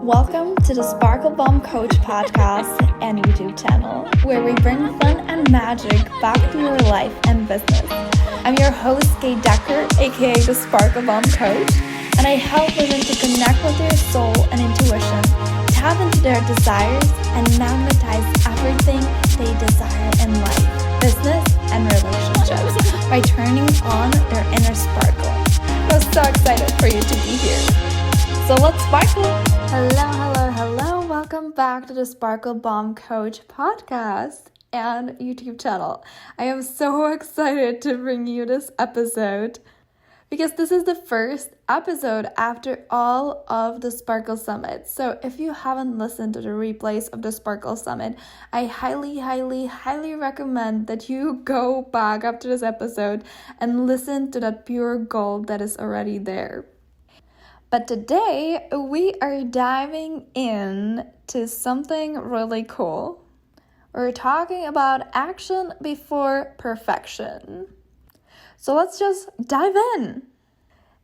Welcome to the Sparkle Bomb Coach podcast and YouTube channel, where we bring fun and magic back to your life and business. I'm your host, Kate Decker, aka the Sparkle Bomb Coach, and I help women to connect with their soul and intuition, tap into their desires, and magnetize everything they desire in life, business, and relationships by turning on their inner sparkle. I'm so excited for you to be here. So let's sparkle! Hello. Welcome back to the Sparkle Bomb Coach podcast and YouTube channel. I am so excited to bring you this episode because this is the first episode after all of the Sparkle Summit. So if you haven't listened to the replays of the Sparkle Summit, I highly recommend that you go back after this episode and listen to that pure gold that is already there. But today, we are diving into something really cool. We're talking about action before perfection. So let's just dive in.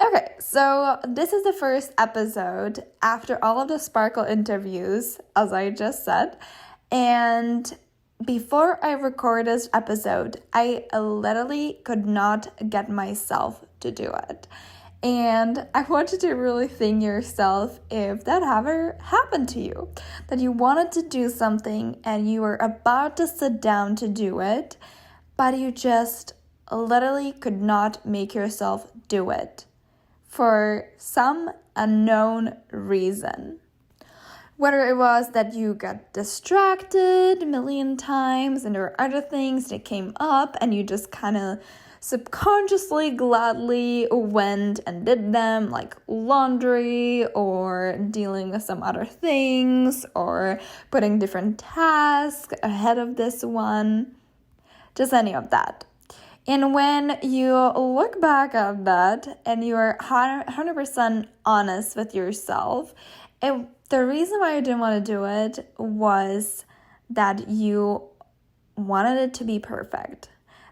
Okay, so this is the first episode after all of the Sparkle interviews, as I just said. And before I record this episode, I literally could not get myself to do it. And I want you to really think yourself if that ever happened to you, that you wanted to do something and you were about to sit down to do it, but you just literally could not make yourself do it for some unknown reason. Whether it was that you got distracted a million times and there were other things that came up and you just kind of subconsciously gladly went and did them, like laundry or dealing with some other things or putting different tasks ahead of this one, just any of that. And when you look back at that and you're 100% honest with yourself, the reason why you didn't want to do it was that you wanted it to be perfect.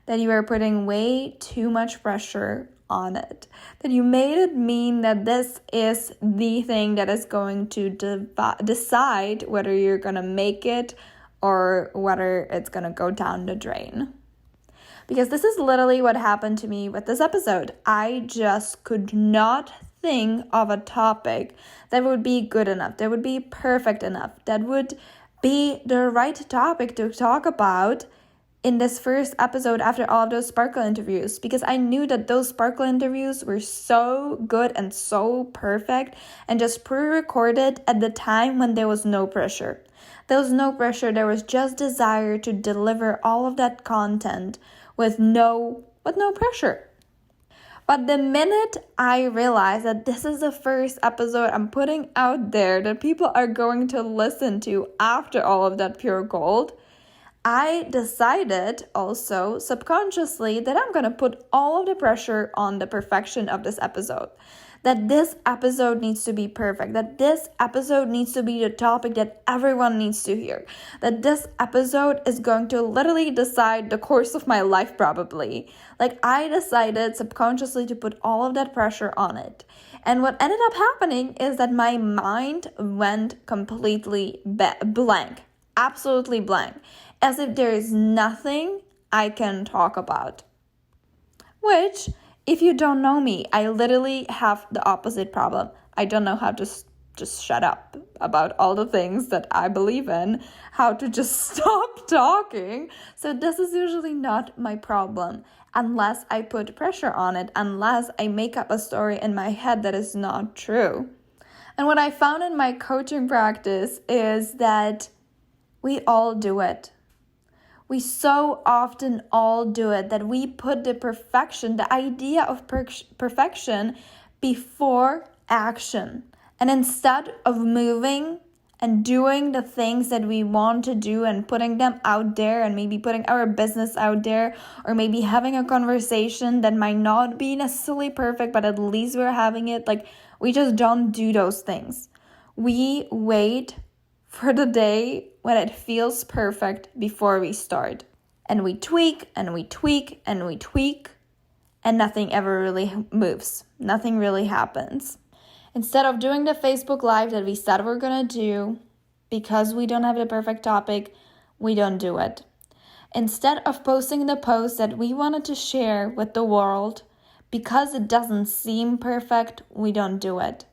That you were putting way too much pressure on it. That you made it mean that this is the thing that is going to decide whether you're going to make it or whether it's going to go down the drain. Because this is literally what happened to me with this episode. I just could not think of a topic that would be good enough, that would be perfect enough, that would be the right topic to talk about in this first episode after all of those Sparkle interviews, because I knew that those Sparkle interviews were so good and so perfect and just pre-recorded at the time when there was no pressure. There was no pressure, there was just desire to deliver all of that content with no pressure. But the minute I realized that this is the first episode I'm putting out there that people are going to listen to after all of that pure gold, I decided also subconsciously that I'm going to put all of the pressure on the perfection of this episode. That this episode needs to be perfect. That this episode needs to be the topic that everyone needs to hear. That this episode is going to literally decide the course of my life probably. Like I decided subconsciously to put all of that pressure on it. And what ended up happening is that my mind went completely blank. Absolutely blank. As if there is nothing I can talk about. Which, if you don't know me, I literally have the opposite problem. I don't know how to just shut up about all the things that I believe in, how to just stop talking. So this is usually not my problem unless I put pressure on it, unless I make up a story in my head that is not true. And what I found in my coaching practice is that we all do it. We so often all do it that we put the perfection, the idea of perfection before action. And instead of moving and doing the things that we want to do and putting them out there and maybe putting our business out there or maybe having a conversation that might not be necessarily perfect, but at least we're having it, like we just don't do those things. We wait for the day when it feels perfect before we start. And we tweak and we tweak and we tweak and nothing ever really moves. Nothing really happens. Instead of doing the Facebook Live that we said we're going to do, because we don't have the perfect topic, we don't do it. Instead of posting the post that we wanted to share with the world, because it doesn't seem perfect, we don't do it.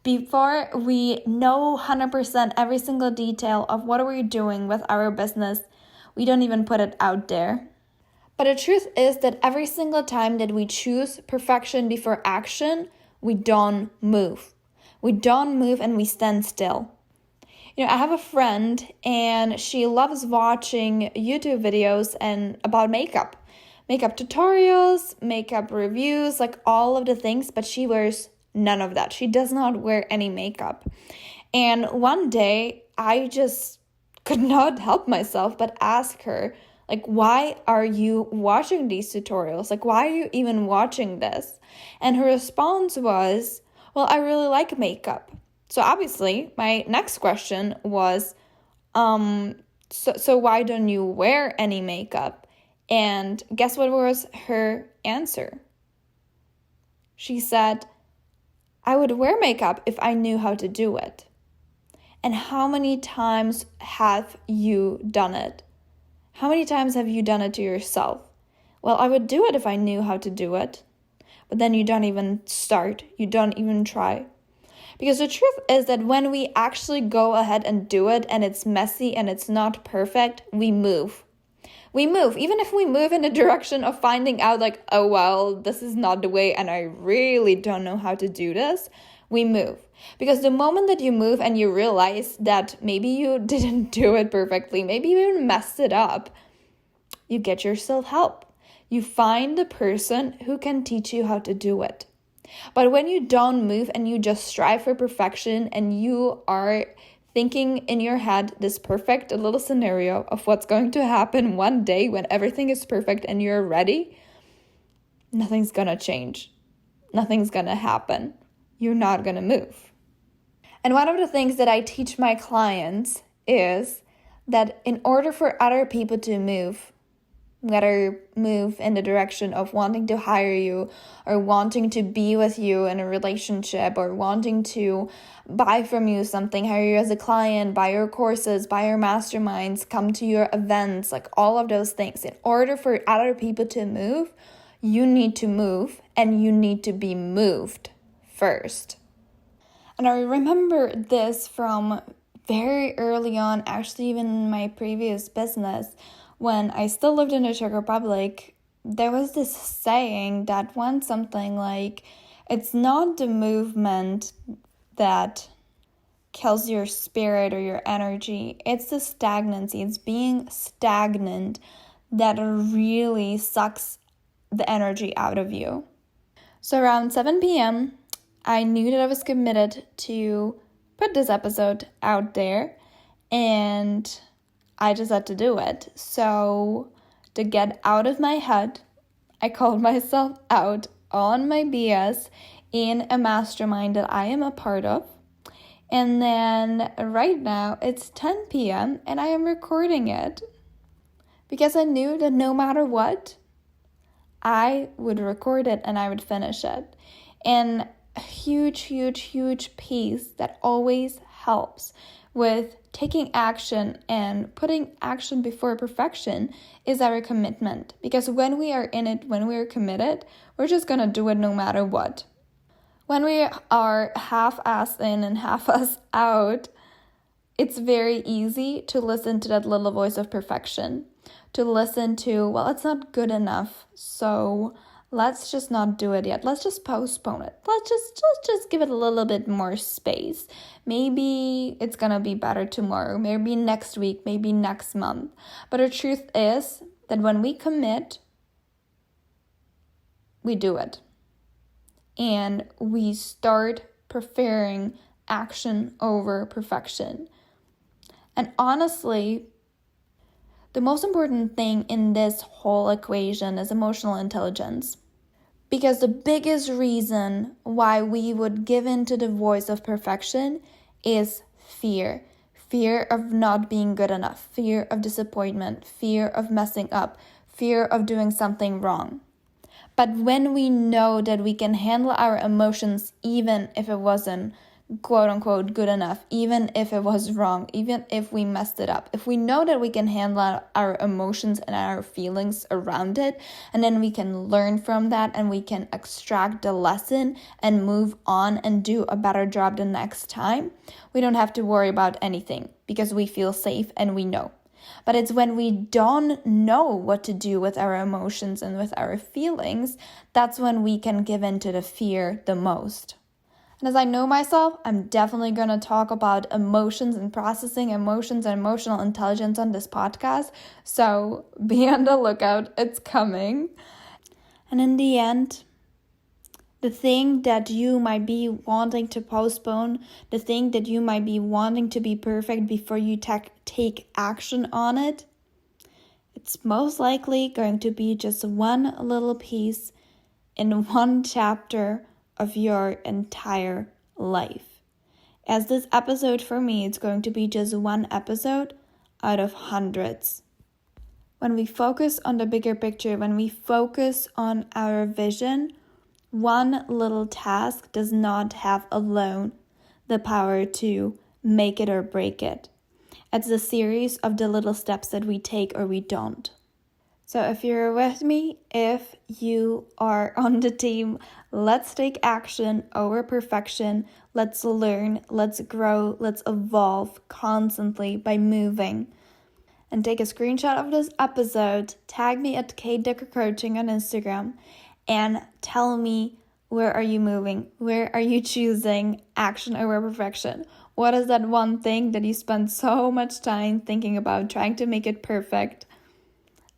Before we know 100% every single detail of what we're doing with our business, we don't even put it out there. But the truth is that every single time that we choose perfection before action, we don't move. We don't move and we stand still. I have a friend and she loves watching YouTube videos about makeup tutorials, makeup reviews, like all of the things, but she wears none of that. She does not wear any makeup. And one day I just could not help myself but ask her, like, why are you watching these tutorials? Like, why are you even watching this? And her response was, well, I really like makeup. So obviously, my next question was, so why don't you wear any makeup? And guess what was her answer? She said, I would wear makeup if I knew how to do it. And how many times have you done it? How many times have you done it to yourself? Well, I would do it if I knew how to do it. But then you don't even start. You don't even try. Because the truth is that when we actually go ahead and do it and it's messy and it's not perfect, we move. We move. Even if we move in the direction of finding out like, oh, well, this is not the way and I really don't know how to do this, we move. Because the moment that you move and you realize that maybe you didn't do it perfectly, maybe you even messed it up, you get yourself help. You find the person who can teach you how to do it. But when you don't move and you just strive for perfection and you are thinking in your head this perfect little scenario of what's going to happen one day when everything is perfect and you're ready, nothing's gonna change. Nothing's gonna happen. You're not gonna move. And one of the things that I teach my clients is that in order for other people to move, whether move in the direction of wanting to hire you or wanting to be with you in a relationship or wanting to buy from you something, hire you as a client, buy your courses, buy your masterminds, come to your events, like all of those things. In order for other people to move, you need to move and you need to be moved first. And I remember this from very early on, actually even in my previous business. When I still lived in the Czech Republic, there was this saying that went something like, it's not the movement that kills your spirit or your energy. It's the stagnancy. It's being stagnant that really sucks the energy out of you. So around 7 p.m., I knew that I was committed to put this episode out there, and I just had to do it. So to get out of my head, I called myself out on my BS in a mastermind that I am a part of. And then right now it's 10 p.m. and I am recording it because I knew that no matter what, I would record it and I would finish it. And a huge piece that always helps with taking action and putting action before perfection is our commitment. Because when we are in it, when we are committed, we're just going to do it no matter what. When we are half-ass in and half-ass out, it's very easy to listen to that little voice of perfection. To listen to, well, it's not good enough, so let's just not do it yet. Let's just postpone it. Let's just give it a little bit more space. Maybe it's gonna be better tomorrow, maybe next week, maybe next month. But the truth is that when we commit, we do it. And we start preferring action over perfection. And honestly, the most important thing in this whole equation is emotional intelligence. Because the biggest reason why we would give in to the voice of perfection is fear. Fear of not being good enough, fear of disappointment, fear of messing up, fear of doing something wrong. But when we know that we can handle our emotions, even if it wasn't quote unquote good enough, even if it was wrong, even if we messed it up, if we know that we can handle our emotions and our feelings around it, and then we can learn from that and we can extract the lesson and move on and do a better job the next time, we don't have to worry about anything because we feel safe and we know. But it's when we don't know what to do with our emotions and with our feelings, that's when we can give in to the fear the most. And as I know myself, I'm definitely going to talk about emotions and processing emotions and emotional intelligence on this podcast. So be on the lookout, it's coming. And in the end, the thing that you might be wanting to postpone, the thing that you might be wanting to be perfect before you take action on it, it's most likely going to be just one little piece in one chapter of your entire life. As this episode for me, it's going to be just one episode out of hundreds. When we focus on the bigger picture, when we focus on our vision, one little task does not have alone the power to make it or break it. It's a series of the little steps that we take or we don't. So if you're with me, if you are on the team, let's take action over perfection. Let's learn, let's grow, let's evolve constantly by moving. And take a screenshot of this episode, tag me at Kate Decker Coaching on Instagram, and tell me, where are you moving? Where are you choosing action over perfection? What is that one thing that you spend so much time thinking about, trying to make it perfect?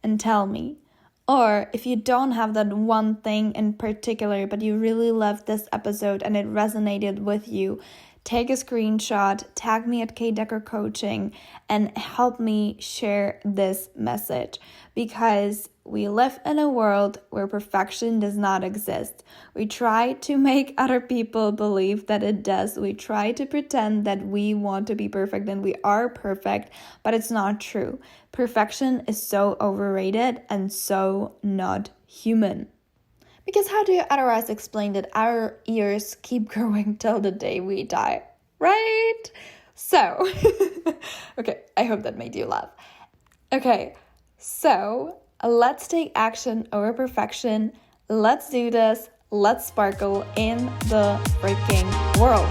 And tell me. Or if you don't have that one thing in particular, but you really loved this episode and it resonated with you, take a screenshot, tag me at Kate Decker Coaching, and help me share this message. Because we live in a world where perfection does not exist. We try to make other people believe that it does. We try to pretend that we want to be perfect and we are perfect, but it's not true. Perfection is so overrated and so not human. Because how do you otherwise explain that our ears keep growing till the day we die, right? So, okay, I hope that made you laugh. Okay, so let's take action over perfection. Let's do this. Let's sparkle in the freaking world.